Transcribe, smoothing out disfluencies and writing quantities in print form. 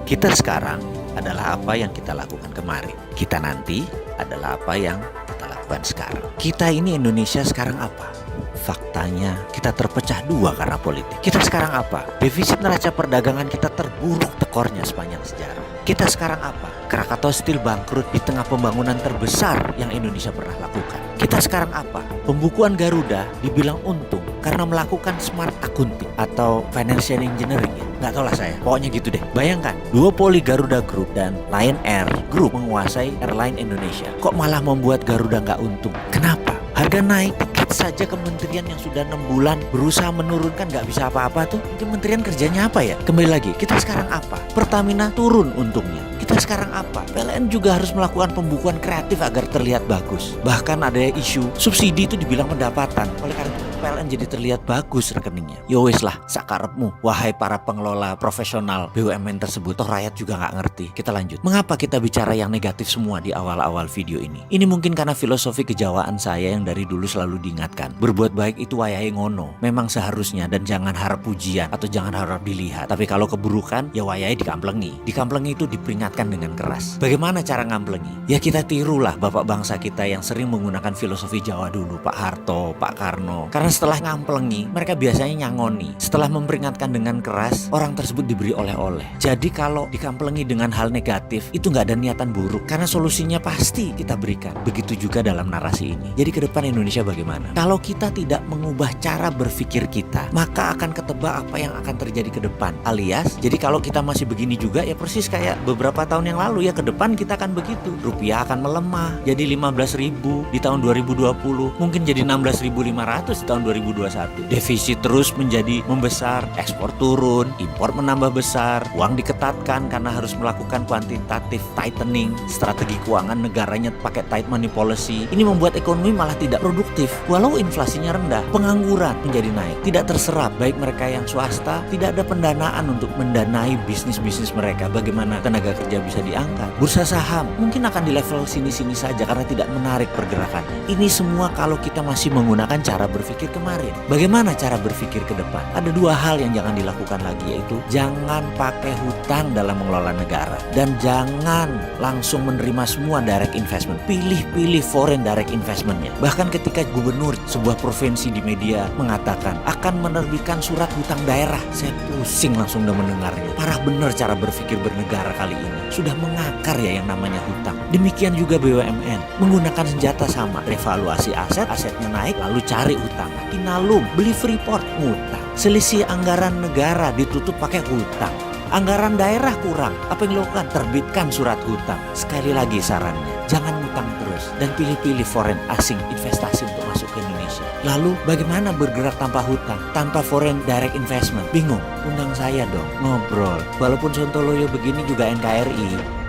Kita sekarang adalah apa yang kita lakukan kemarin. Kita nanti adalah apa yang kita lakukan sekarang. Kita ini Indonesia sekarang apa? Faktanya kita terpecah dua karena politik. Kita sekarang apa? Defisit neraca perdagangan kita terburuk tekornya sepanjang sejarah. Kita sekarang apa? Krakatau Steel bangkrut di tengah pembangunan terbesar yang Indonesia pernah lakukan. Kita sekarang apa? Pembukuan Garuda dibilang untung karena melakukan smart accounting atau financial engineering ya. Nggak tahu lah saya, pokoknya gitu deh. Bayangkan, duopoli Garuda Group dan Lion Air Group menguasai airline Indonesia. Kok malah membuat Garuda nggak untung? Kenapa? Harga naik dikit saja, kementerian yang sudah 6 bulan berusaha menurunkan nggak bisa apa-apa tuh. Kementerian kerjanya apa ya? Kembali lagi, kita sekarang apa? Pertamina turun untungnya. Kita sekarang apa? PLN juga harus melakukan pembukuan kreatif agar terlihat bagus. Bahkan ada isu subsidi itu dibilang pendapatan. Oleh karena itu PLN jadi terlihat bagus rekeningnya. Ya wis lah, sakarepmu wahai para pengelola profesional BUMN tersebut. Toh rakyat juga nggak ngerti. Kita lanjut. Mengapa kita bicara yang negatif semua di awal-awal video ini? Ini mungkin karena filosofi kejawaan saya yang dari dulu selalu diingatkan. Berbuat baik itu wayahe ngono. Memang seharusnya, dan jangan harap pujian atau jangan harap dilihat. Tapi kalau keburukan ya wayahe dikamplengi. Dikamplengi itu diperingatkan dengan keras. Bagaimana cara ngamplengi? Ya kita tirulah bapak bangsa kita yang sering menggunakan filosofi Jawa dulu, Pak Harto, Pak Karno. Karena setelah ngamplengi, mereka biasanya nyangoni. Setelah memperingatkan dengan keras, orang tersebut diberi oleh-oleh. Jadi kalau dikamplengi dengan hal negatif, itu nggak ada niatan buruk. Karena solusinya pasti kita berikan. Begitu juga dalam narasi ini. Jadi ke depan Indonesia bagaimana? Kalau kita tidak mengubah cara berpikir kita, maka akan ketebak apa yang akan terjadi ke depan. Alias, jadi kalau kita masih begini juga, ya persis kayak beberapa tahun yang lalu ya, ke depan kita akan begitu. Rupiah akan melemah, jadi 15.000 di tahun 2020, mungkin jadi 16.500 di tahun 2021. Defisit terus menjadi membesar, ekspor turun, impor menambah besar, uang diketatkan karena harus melakukan quantitative tightening, strategi keuangan negaranya pakai tight money policy. Ini membuat ekonomi malah tidak produktif, walau inflasinya rendah, pengangguran menjadi naik, tidak terserap, baik mereka yang swasta, tidak ada pendanaan untuk mendanai bisnis-bisnis mereka. Bagaimana tenaga kerja bisa diangkat? Bursa saham mungkin akan di level sini-sini saja karena tidak menarik pergerakan. Ini semua kalau kita masih menggunakan cara berpikir kemarin. Bagaimana cara berpikir ke depan? Ada dua hal yang jangan dilakukan lagi, yaitu jangan pakai hutang dalam mengelola negara dan jangan langsung menerima semua direct investment. Pilih-pilih foreign direct investmentnya. Bahkan ketika gubernur sebuah provinsi di media mengatakan akan menerbitkan surat hutang daerah, saya pusing langsung udah mendengarnya. Parah bener cara berpikir bernegara kali ini. Sudah mengakar ya yang namanya hutang. Demikian juga BUMN menggunakan senjata sama, revaluasi aset, asetnya naik lalu cari hutang. Inalum, beli Freeport, ngutang. Selisih anggaran negara ditutup pakai hutang. Anggaran daerah kurang, apa yang dilakukan? Terbitkan surat hutang. Sekali lagi sarannya, jangan ngutang terus dan pilih-pilih foreign asing investasi untuk masuk ke Indonesia. Lalu bagaimana bergerak tanpa hutang, tanpa foreign direct investment? Bingung? Undang saya dong, ngobrol. Walaupun Sontoloyo begini juga NKRI.